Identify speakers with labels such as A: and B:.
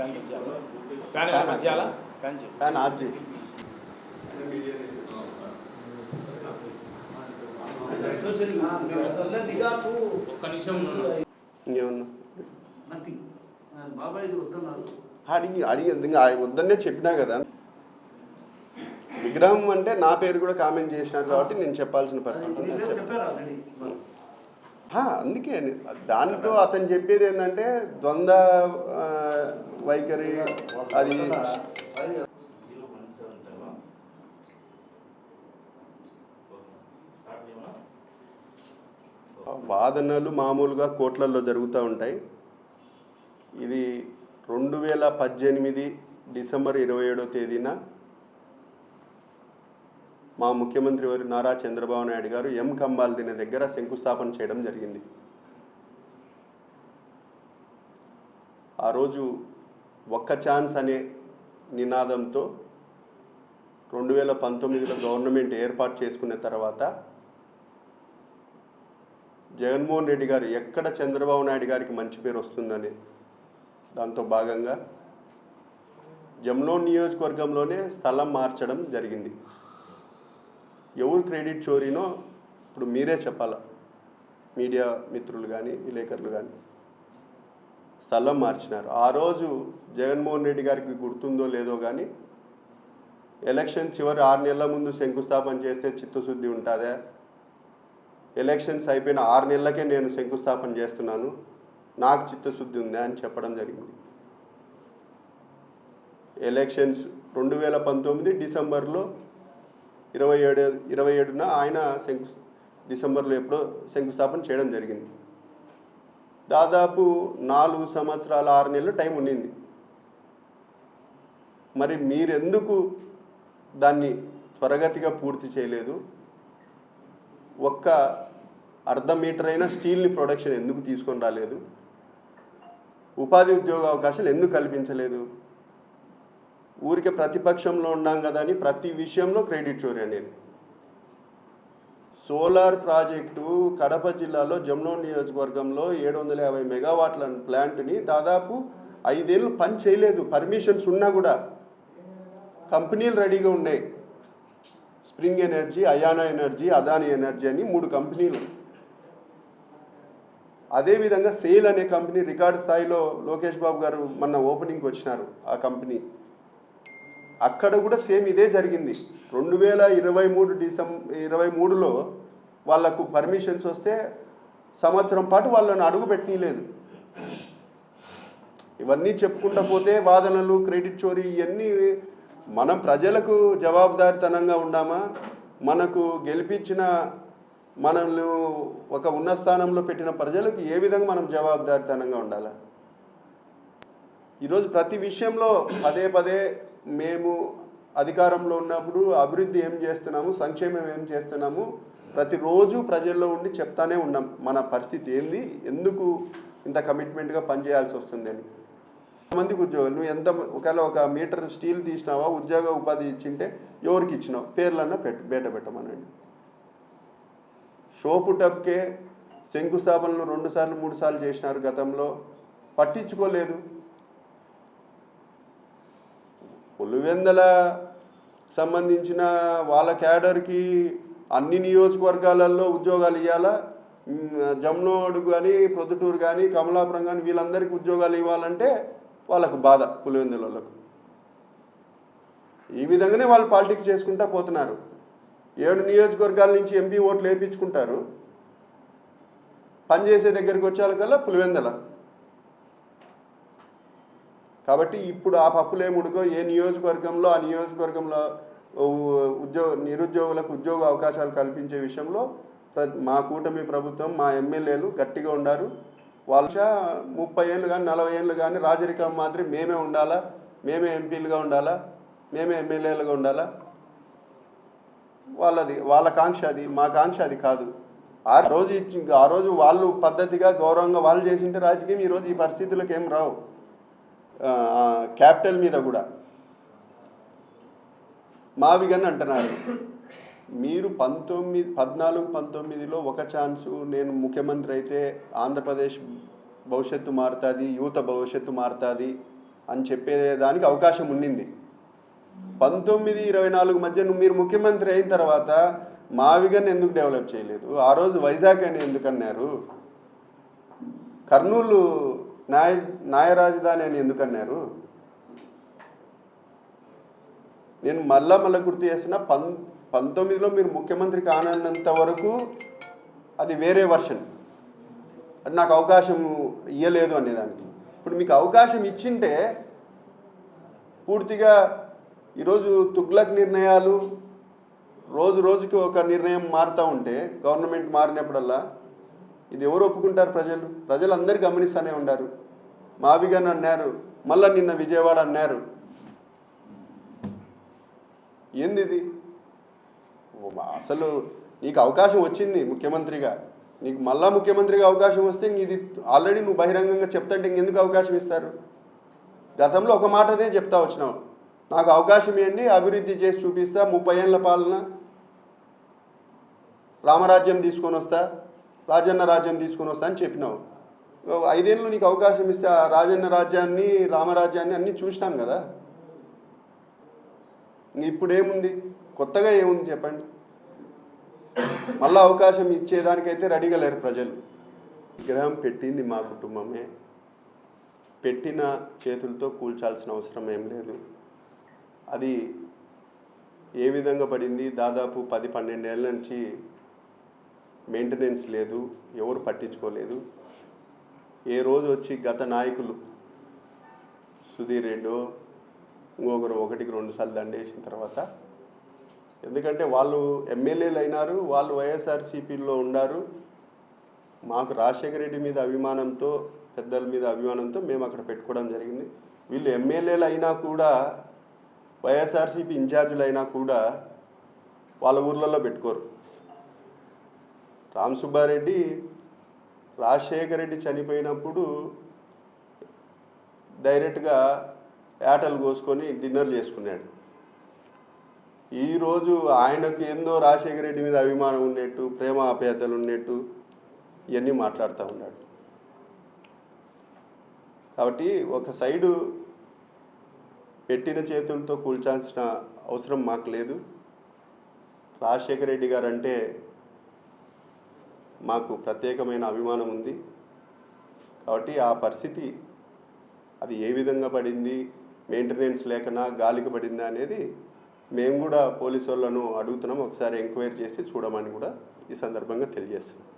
A: Fan of చేయి. ఇంకేమన్నా అడిగి వద్దనే చెప్పినా కదా. విగ్రహం అంటే నా పేరు కూడా కామెంట్ చేసినారు కాబట్టి నేను చెప్పాల్సిన పరిస్థితి. అందుకే దాంట్లో అతను చెప్పేది ఏంటంటే ద్వంద్వ వైఖరి, అది వాదనలు మామూలుగా కోర్టులలో జరుగుతూ ఉంటాయి. ఇది 2018 డిసెంబర్ 27వ తేదీన మా ముఖ్యమంత్రి వారు నారా చంద్రబాబు నాయుడు గారు ఎం కంబాల్దిన దగ్గర శంకుస్థాపన చేయడం జరిగింది. ఆ రోజు ఒక్క ఛాన్స్ అనే నినాదంతో 2019లో గవర్నమెంట్ ఏర్పాటు చేసుకున్న తర్వాత జగన్మోహన్ రెడ్డి గారు ఎక్కడ చంద్రబాబు నాయుడు గారికి మంచి పేరు వస్తుందని దాంతో భాగంగా జమ్నోడ్ నియోజకవర్గంలోనే స్థలం మార్చడం జరిగింది. ఎవరు క్రెడిట్ చోరీనో ఇప్పుడు మీరే చెప్పాల, మీడియా మిత్రులు కానీ విలేకరులు కానీ. స్థలం మార్చినారు. ఆ రోజు జగన్మోహన్ రెడ్డి గారికి గుర్తుందో లేదో కానీ ఎలక్షన్ చివరి 6 నెలల ముందు శంకుస్థాపన చేస్తే చిత్తశుద్ధి ఉంటుందా? ఎలక్షన్స్ అయిపోయిన 6 నెలలకే నేను శంకుస్థాపన చేస్తున్నాను, నాకు చిత్తశుద్ధి ఉందా అని చెప్పడం జరిగింది. ఎలక్షన్స్ 2019 డిసెంబర్లో 27న ఆయన డిసెంబర్లో ఎప్పుడో శంకుస్థాపన చేయడం జరిగింది. దాదాపు 4 సంవత్సరాల 6 నెలలు టైం ఉండింది. మరి మీరెందుకు దాన్ని త్వరగతిగా పూర్తి చేయలేదు? ఒక్క అర్ధ మీటర్ అయినా స్టీల్ని ప్రొడక్షన్ ఎందుకు తీసుకొని రాలేదు? ఉపాధి ఉద్యోగ అవకాశాలు ఎందుకు కల్పించలేదు? ఊరికే ప్రతిపక్షంలో ఉన్నాం కదా అని ప్రతి విషయంలో క్రెడిట్ చోరీ అనేది. సోలార్ ప్రాజెక్టు కడప జిల్లాలో జమ్నోడ్ నియోజకవర్గంలో 750 మెగావాట్ల ప్లాంట్ని దాదాపు 5 ఏళ్ళు పని చేయలేదు. పర్మిషన్స్ ఉన్నా కూడా కంపెనీలు రెడీగా ఉన్నాయి. Spring energy, అయానా energy, Adani energy అని 3 కంపెనీలు. అదేవిధంగా సేల్ అనే కంపెనీ రికార్డు స్థాయిలో లోకేష్ బాబు గారు మొన్న ఓపెనింగ్కి వచ్చినారు. ఆ కంపెనీ అక్కడ కూడా సేమ్ ఇదే జరిగింది. 2023 డిసెంబర్ 23లో వాళ్లకు పర్మిషన్స్ వస్తే సంవత్సరం పాటు వాళ్ళని అడుగు పెట్టనీయలేదు. ఇవన్నీ చెప్పుకుంటా పోతే వాదనలు, క్రెడిట్ చోరీ, ఇవన్నీ మనం ప్రజలకు జవాబుదారితనంగా ఉన్నామా? మనకు గెలిపించిన, మనల్ని ఒక ఉన్నత స్థానంలో పెట్టిన ప్రజలకు ఏ విధంగా మనం జవాబుదారితనంగా ఉండాలా? ఈరోజు ప్రతి విషయంలో పదే పదే మేము అధికారంలో ఉన్నప్పుడు అభివృద్ధి ఏం చేస్తున్నాము, సంక్షేమం ఏం చేస్తున్నాము, ప్రతిరోజు ప్రజల్లో ఉండి చెప్తానే ఉన్నాం మన పరిస్థితి ఏంది, ఎందుకు ఇంత కమిట్మెంట్గా పనిచేయాల్సి వస్తుంది అని. మందికి ఉద్యోగాలు, నువ్వు ఎంత ఒకవేళ 1 మీటర్ స్టీల్ తీసినావా, ఉద్యోగ ఉపాధి ఇచ్చింటే ఎవరికి ఇచ్చినావు? పేర్లన్నా బయట పెట్టమనండి. షోపుటప్కే శంకుస్థాపనలు 2 సార్లు 3 సార్లు చేసినారు. గతంలో పట్టించుకోలేదు. పులివెందుల సంబంధించిన వాళ్ళ క్యాడర్కి అన్ని నియోజకవర్గాలలో ఉద్యోగాలు ఇవ్వాలా, జమ్నోడ్ కానీ, ప్రొద్దుటూరు కానీ, కమలాపురం కానీ వీళ్ళందరికీ ఉద్యోగాలు ఇవ్వాలంటే వాళ్ళకు బాధ. పులివెందుల వాళ్ళకు ఈ విధంగానే వాళ్ళు పాలిటిక్స్ చేసుకుంటూ పోతున్నారు. 7 నియోజకవర్గాల నుంచి ఎంపీ ఓట్లు వేయించుకుంటారు. పనిచేసే దగ్గరికి వచ్చేకల్లా పులివెందుల. కాబట్టి ఇప్పుడు ఆ పప్పులేముడుకో ఏ నియోజకవర్గంలో ఆ నియోజకవర్గంలో నిరుద్యోగులకు ఉద్యోగ అవకాశాలు కల్పించే విషయంలో మా కూటమి ప్రభుత్వం, మా ఎమ్మెల్యేలు గట్టిగా ఉన్నారు. వాళ్ళ 30 ఏళ్ళు కానీ 40 ఏళ్ళు కానీ రాజరికం మాత్రం మేమే ఉండాలా, మేమే ఎంపీలుగా ఉండాలా, మేమే ఎమ్మెల్యేలుగా ఉండాలా, వాళ్ళ కాంక్ష అది. మా కాంక్ష అది కాదు. ఆ రోజు వాళ్ళు పద్ధతిగా గౌరవంగా వాళ్ళు చేసింటే రాజకీయం ఈరోజు ఈ పరిస్థితులకు ఏం రావు. క్యాపిటల్ మీద కూడా మావిగన్ అంటున్నారు. మీరు 14-19లో ఒక ఛాన్సు, నేను ముఖ్యమంత్రి అయితే ఆంధ్రప్రదేశ్ భవిష్యత్తు మారుతుంది, యువత భవిష్యత్తు మారుతుంది, అని చెప్పేదానికి అవకాశం ఉండింది. 19-24 మధ్య మీరు ముఖ్యమంత్రి అయిన తర్వాత మావిగన్ ఎందుకు డెవలప్ చేయలేదు? ఆ రోజు వైజాగ్ అని ఎందుకు అన్నారు? కర్నూలు న్యాయ రాజధాని అని ఎందుకు అన్నారు? నేను మళ్ళా గుర్తు చేసిన 19లో మీరు ముఖ్యమంత్రి కానంత వరకు అది వేరే వర్షన్, అది నాకు అవకాశం ఇవ్వలేదు అనేదానికి. ఇప్పుడు మీకు అవకాశం ఇచ్చింటే పూర్తిగా ఈరోజు తుగ్లక్ నిర్ణయాలు రోజు రోజుకి ఒక నిర్ణయం మారుతూ ఉంటే గవర్నమెంట్ మారినప్పుడల్లా ఇది ఎవరు ఒప్పుకుంటారు? ప్రజలు అందరూ గమనిస్తూనే ఉన్నారు. మావిగన్ అన్నారు, మళ్ళీ నిన్న విజయవాడ అన్నారు. ఏంది ఇది? అసలు నీకు అవకాశం వచ్చింది ముఖ్యమంత్రిగా, నీకు మళ్ళా ముఖ్యమంత్రిగా అవకాశం వస్తే ఇది ఆల్రెడీ నువ్వు బహిరంగంగా చెప్తాంటే ఇంకెందుకు అవకాశం ఇస్తారు? గతంలో ఒక మాటనే చెప్తా వచ్చినావు, నాకు అవకాశం ఇవ్వండి, అభివృద్ధి చేసి చూపిస్తా, 30 ఏళ్ళ పాలన, రామరాజ్యం తీసుకొని వస్తా, రాజన్న రాజ్యం తీసుకొని వస్తా అని చెప్పినావు. 5 ఏళ్ళు నీకు అవకాశం ఇస్తే ఆ రాజన్న రాజ్యాన్ని, రామరాజ్యాన్ని అన్నీ చూసినాం కదా. ఇప్పుడు ఏముంది? కొత్తగా ఏముంది చెప్పండి? మళ్ళీ అవకాశం ఇచ్చేదానికైతే రెడీగా లేరు ప్రజలు. విగ్రహం పెట్టింది మా కుటుంబమే, పెట్టిన చేతులతో కూల్చాల్సిన అవసరం ఏం లేదు. అది ఏ విధంగా పడింది? దాదాపు 10-12 ఏళ్ళ నుంచి మెయింటెనెన్స్ లేదు, ఎవరు పట్టించుకోలేదు. ఏ రోజు వచ్చి గత నాయకులు సుధీర్ రెడ్డో ఇంకొకరు 1-2 సార్లు దండేసిన తర్వాత, ఎందుకంటే వాళ్ళు ఎమ్మెల్యేలు అయినారు, వాళ్ళు వైఎస్ఆర్సీపీలో ఉన్నారు, మాకు రాజశేఖర రెడ్డి మీద అభిమానంతో, పెద్దల మీద అభిమానంతో మేము అక్కడ పెట్టుకోవడం జరిగింది. వీళ్ళు ఎమ్మెల్యేలు అయినా కూడా, వైఎస్ఆర్సీపీ ఇన్ఛార్జీలు అయినా కూడా వాళ్ళ ఊర్లలో పెట్టుకోరు. రామ్ సుబ్బారెడ్డి రాజశేఖర రెడ్డి చనిపోయినప్పుడు డైరెక్ట్గా యాటలు కోసుకొని డిన్నర్ చేసుకున్నాడు. ఈరోజు ఆయనకు ఏందో రాజశేఖర రెడ్డి మీద అభిమానం ఉన్నట్టు, ప్రేమ ఆప్యాయతలు ఉన్నట్టు ఇవన్నీ మాట్లాడుతూ ఉన్నాడు. కాబట్టి ఒక సైడు పెట్టిన చేతులతో కూల్చాల్సిన అవసరం మాకు లేదు. రాజశేఖర రెడ్డి గారు అంటే మాకు ప్రత్యేకమైన అభిమానం ఉంది. కాబట్టి ఆ పరిస్థితి అది ఏ విధంగా పడింది, మెయింటెనెన్స్ లేకనా గాలికి పడిందా అనేది మేము కూడా పోలీసు వాళ్ళను అడుగుతున్నాం. ఒకసారి ఎంక్వైరీ చేసి చూడమని కూడా ఈ సందర్భంగా తెలియజేస్తున్నాం.